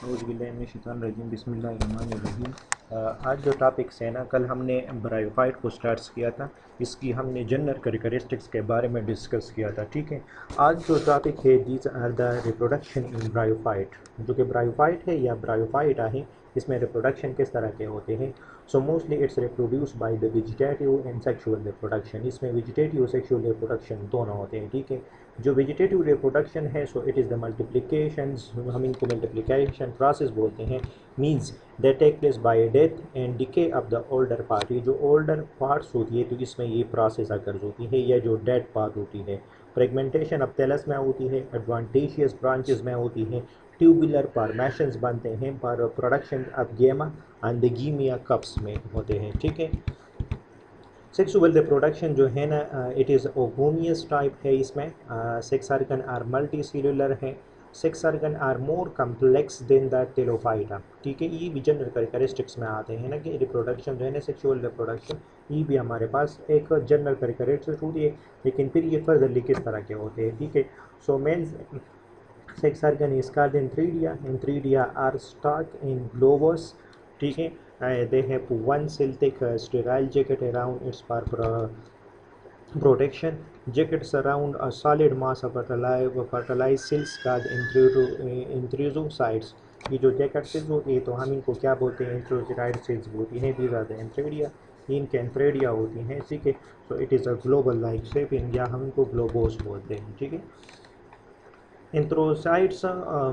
औज़ुबिल्लाहिमिनश्शैतानिर्रजीम बिस्मिल्लाहिर्रहमानिर्रहीम। आज जो टॉपिक्स है ना, कल हमने ब्रायोफाइट को स्टार्ट किया था। इसकी हमने जनरल कैरेक्टरिस्टिक्स के बारे में डिस्कस किया था। ठीक है, आज जो टॉपिक है these are the reproduction in bryophyte. जो कि ब्रायोफाइट है या ब्रायोफाइटा है, इसमें रिप्रोडक्शन किस तरह के होते हैं। So mostly it's reproduce by the vegetative and sexual reproduction. इसमें वेजिटेटिव सेक्सुअल रिप्रोडक्शन दोनों होते हैं। ठीक है, जो वेजिटेटिव रिप्रोडक्शन है so it is the multiplication, हम इनको मल्टीप्लिकेशन प्रोसेस बोलते हैं। Means that take place by death and decay of the older part. ये जो ओल्डर पार्ट्स होती है तो इसमें ये प्रोसेस अगर होती है, या जो डेड पार्ट होती है। फ्रेगमेंटेशन अब तेलस में होती है, एडवांटेशियस ब्रांचेस में होती है, ट्यूबुलर फॉर्मेशंस बनते हैं, पर प्रोडक्शन ऑफ गेमा एंड द गीमिया कप्स में होते हैं। ठीक है, सेक्सुअल रिप्रोडक्शन जो है ना, इट इज़ ओवोनियस टाइप है। इसमें sex organ are multi cellular है। Sex organ are more complex than the thallophyta. ठीक है, ये भी जनरल कैरेक्टरिस्टिक्स में आते हैं ना कि रिप्रोडक्शन जो है ना, सेक्सुअल रिप्रोडक्शन, ये भी हमारे पास एक जनरल कैरेक्टरिस्टिक्स होती है। लेकिन फिर ये फर्दरली किस तरह के होते हैं। ठीक है, so main sex organ is called entheridia. Entheridia are stuck in globus. ठीक है, they have one cell thick sterile jacket around its protection. Jacket surround a solid mass of fertilized cells called intrusocytes. ये जो jacket sales होती है तो हम इनको क्या बोलते हैं, इंट्रोजोराइड सेल्स होती हैं। दीज आर द एंथ्रेडिया, इनके एंथ्रेडिया होती हैं। ठीक है, so it is a global like shape, या हम इनको ग्लोबोस बोलते हैं। ठीक है, इंथ्रोसाइड्स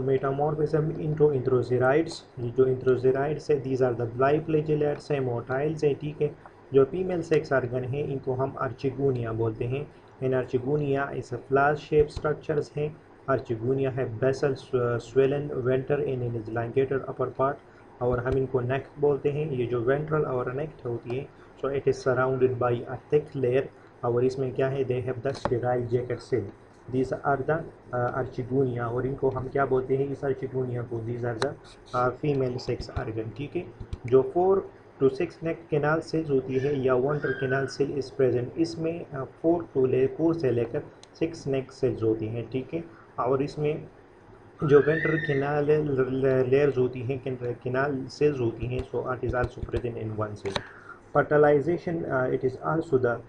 मेटामॉर्फिज्म इंटू इंथ्रोजेराइड्स। जो इंथ्रोजेराइड्स है दीज आर द ब्लाइफ्लेजिलेट्स है, मोटाइल्स है। ठीक है, जो फीमेल सेक्स ऑर्गन है इनको हम अर्चिगोनिया बोलते हैं। इन अर्चिगोनिया इस फ्लास शेप स्ट्रक्चर्स हैं। अर्चिगोनिया है basal swollen venter in is elongated upper part, और हम इनको नेक बोलते हैं। ये जो वेंट्रल और नेक होती है so it is surrounded by a thick layer, और इसमें क्या है, they have the sterile jacket cell. These are the archegonia, और इनको हम क्या बोलते हैं, इस अर्चिगोनिया को, these are the female sex organ. ठीक है, जो 4 to 6 नेक केनाल सेल्स होती है या वंटर केनाल सेल इज प्रेजेंट। इसमें 4 से लेकर 6 नेक सेल्स होती हैं। ठीक है, और इसमें जो वेंट्रल केनाल लेयर्स होती हैं, केनाल सेल्स होती हैं, so it is also present in one cell. Fertilization it is also the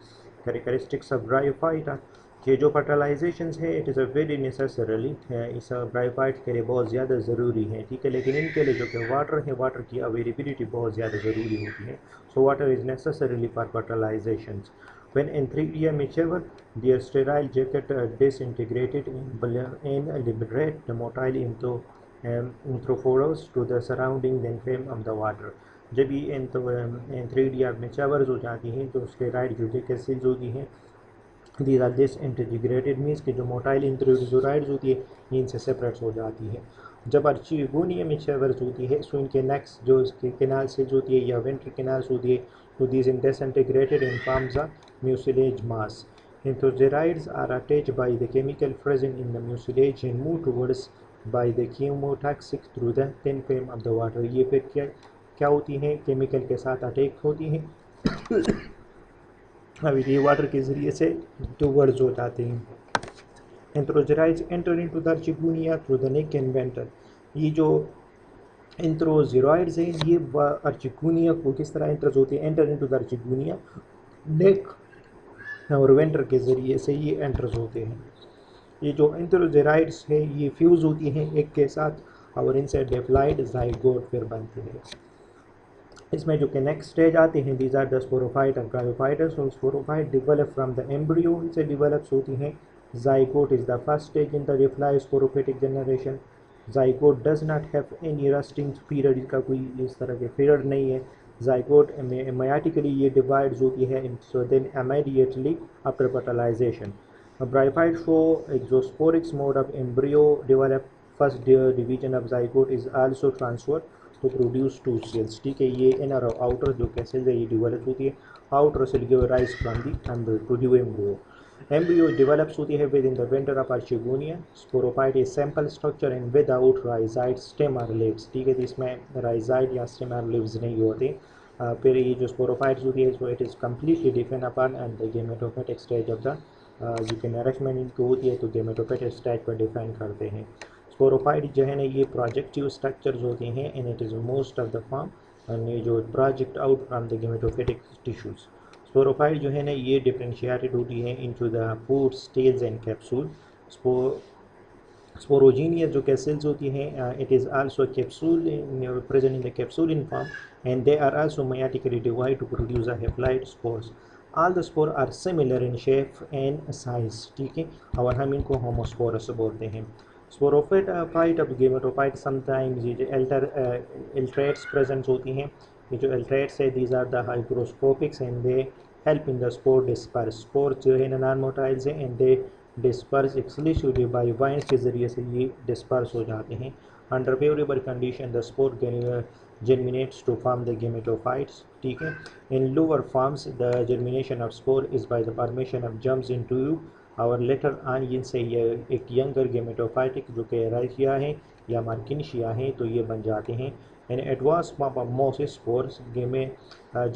characteristics of bryophyta. ये जो फर्टिलाइजेशन है it is a very necessarily, इस ब्रायोफाइट के लिए बहुत ज़्यादा ज़रूरी है। ठीक है, लेकिन इनके लिए जो कि वाटर है, वाटर की अवेलेबिलिटी बहुत ज़्यादा ज़रूरी होती है। So water is necessarily for fertilization. When Enthredia mature, their sterile jacket disintegrated and liberate the motile introphorus to the surrounding then frame of the water. जब ये एंथ्रीडिया मेच्योर हो जाती हैं तो स्टेराइड जो जैकेट सेल्स होती हैं, these are disintegrated, means कि जो मोटाइल इंट्रोजोराइड्स होती है ये इनसे सेपरेट हो जाती है। जब अर्चिगोनिया मेच्योर होती है सो इनके नेक्स्ट जो इसके केनाल सेल्स होती है या वेंट्र केनाल्स होती है, तो these disintegrated and forms a mucilage mass. Enthoserides are attached by the chemical present in the mucilage and move towards by the chemotoxic through the thin film of the water. ये फिर क्या होती हैं, chemical के साथ attack होती हैं, अभी ये वाटर के ज़रिए से टूवर्ड्स हो जाते हैं। Enthoserides enter into the archigonia through the neck and venter. ये जो इंथ्रोजेरॉइड्स हैं ये अर्चिगोनिया को किस तरह एंटर होती है, एंटर इनटू द अर्चिगोनिया नेक और वेंटर के ज़रिए से ये एंटर्स होते हैं। ये जो इंथ्रोजेरॉइड्स है ये फ्यूज़ होती हैं एक के साथ और इनसे डिप्लॉइड ज़ाइगोट फिर बनते हैं। इसमें जो कि नेक्स्ट स्टेज आते हैं, दीज आर द स्पोरोफाइट और ब्रायोफाइट्स। और sporophyte develop from the embryo, इनसे डिवेलप्स होती हैं। Zygote is the first stage in the deploy sporophytic generation. Zygote does not have any resting period, इसका कोई इस तरह के पीरियड नहीं है। ज़ाइगोट मेयाटिकली ये डिवाइड्स होती है so then immediately after fertilisation. Bryophyte show exosporic mode of embryo develop. First division of zygote is also transfer to produce 2 cells. ठीक है, ये इनर और आउटर जो सेल्स है ये डिवेलप होती है। Outer cell give rise from the embryo to the embryo. Embryo develops होती है within the venter of Archigonia. Sporophyte is simple structure and without rhizide stem or leaves. ठीक है, तो इसमें rhizide या stem or leaves नहीं होते। फिर ये जो sporophytes होती है so it is completely different upon and the gametophytic stage of the जो कि नरिशमेंट इनको होती है तो gametophytic stage पर डिफाइन करते हैं। स्पोरोफाइट जो है ना ये प्रोजेक्टिव स्ट्रक्चर्स होते हैं and it is most of the form and ये जो project out from the gametophytic tissues. Sporophyte जो है ना ये डिफरेंशिएटेड होती है into the food stage and capsule. Sporogenous जो कैसेल्स होती हैं it is also capsule present in the capsule in form and they are also meiotically divide to produce a haploid spores. All the spore are similar in shape and size, ठीक है, और हम इनको homosporous बोलते हैं। Sporophyte of gametophyte sometimes ये जो एल्ट्रेट्स present होती हैं, ये जो एल्ट्रेट्स है these are the hygroscopics and they help in the spore disperse. Spore जो है नॉन मोटाइल्स हैं and they disperse exclusively by winds के ज़रिए से ये डिस्पर्स हो जाते हैं। Under favourable condition the spore germinates to form the gametophytes, ठीक है। In lower forms the germination of spore is by the formation of germs in tube और later on इनसे ये एक younger gametophytic जो कि राइशिया है या मार्किनशिया है तो ये बन जाते हैं। And advanced form of mosses spores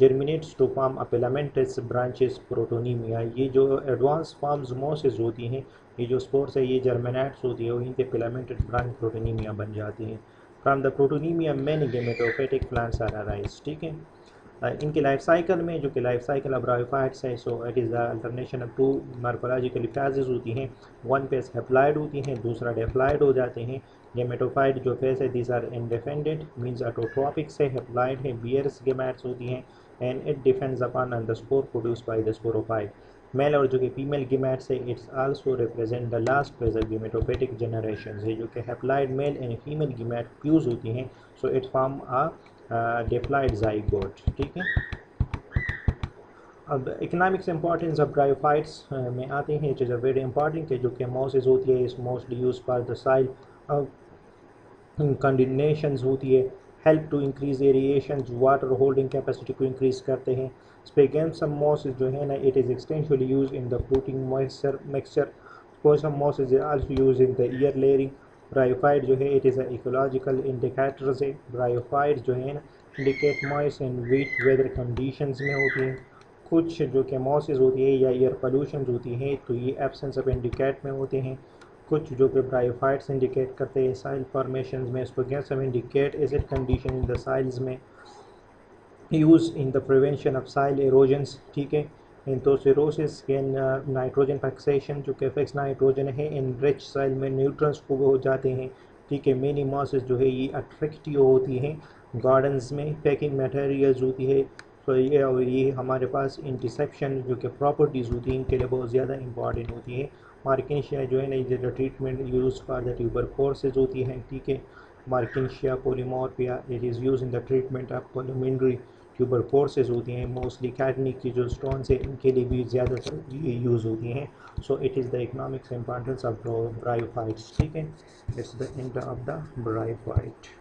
germinates to form a filamentous branches protonemia। ये जो एडवांस फॉर्म्स मोसेस होती हैं, ये जो स्पोर्स है ये जर्मिनेट्स होती है वहीं पे फिलामेंटेड ब्रांच प्रोटोनीमिया बन जाती हैं। From the protonema many gametophytic plants are arise, ठीक है। इनके लाइफ साइकिल में जो कि लाइफ साइकिल ऑफ ब्रायोफाइट्स है so it is the alternation of two morphological phases होती हैं। वन फेज हैप्लॉइड होती हैं, दूसरा डिप्लॉइड हो जाते हैं। गेमेटोफाइट जो फेज है these are independent means autotrophics है, हैप्लॉइड है, बियर्स गेमेट्स होती हैं and it depends upon on the spore produce by the sporophyte. Male और जो कि फीमेल गेमेट्स है it's also represent the last phase of gametophytic generation है, जो कि haploid male and female gamete fuse होती हैं so it form a diploid zygote, ठीक है। अब इकोनॉमिक्स इंपॉर्टेंस ऑफ ब्रायोफाइट्स में आते हैं। It is a very important कि जो कि मोसेस होती है is mostly use for the soil condensations होती है, help to increase aeration, water holding capacity को इंक्रीज करते हैं। स्पेगेम्सम मोसेस जो है ना it is extensionally use in the fruiting moisture mixture. Sphagnum mosses is also use in the air layering. Bryophyte जो है it is a ecological indicators है। Bryophyte जो है ना indicate moist and wet weather conditions में होती हैं। कुछ जो कि मोसेस होती है या एयर पोल्यूशन होती हैं तो ये एब्सेंस ऑफ इंडिकेट में होते हैं। कुछ जो कि ब्रायोफाइट्स इंडिकेट करते हैं साइल फॉर्मेशन में, sphagnum indicate acid condition in the soils में, use in the prevention of soil erosions, ठीक है। एंथोसिरोसिस कैन नाइट्रोजन फिक्सेशन जो कि फिक्स नाइट्रोजन है इन रिच साइल में न्यूट्रंस को हो जाते हैं, ठीक है। मेनी मॉसेस जो है ये अट्रैक्टिव होती हैं गार्डन्स में, पैकिंग मटेरियल्स होती है तो ये हमारे पास इंटरसेप्शन जो कि प्रॉपर्टीज़ होती हैं इनके लिए बहुत ज़्यादा इंपॉर्टेंट होती है। मार्किनशिया जो है ना ये जो treatment use for the tuberculosis होती है, ठीक है। Marchantia polymorpha it is use in the treatment of pulmonary tuberculosis होती हैं। मोस्टली कैडनिक की जो स्टोन्स है इनके लिए भी ज़्यादातर ये यूज़ होती हैं। So it is the economics importance of bryophytes, ठीक है। It's the end of the bryophyte.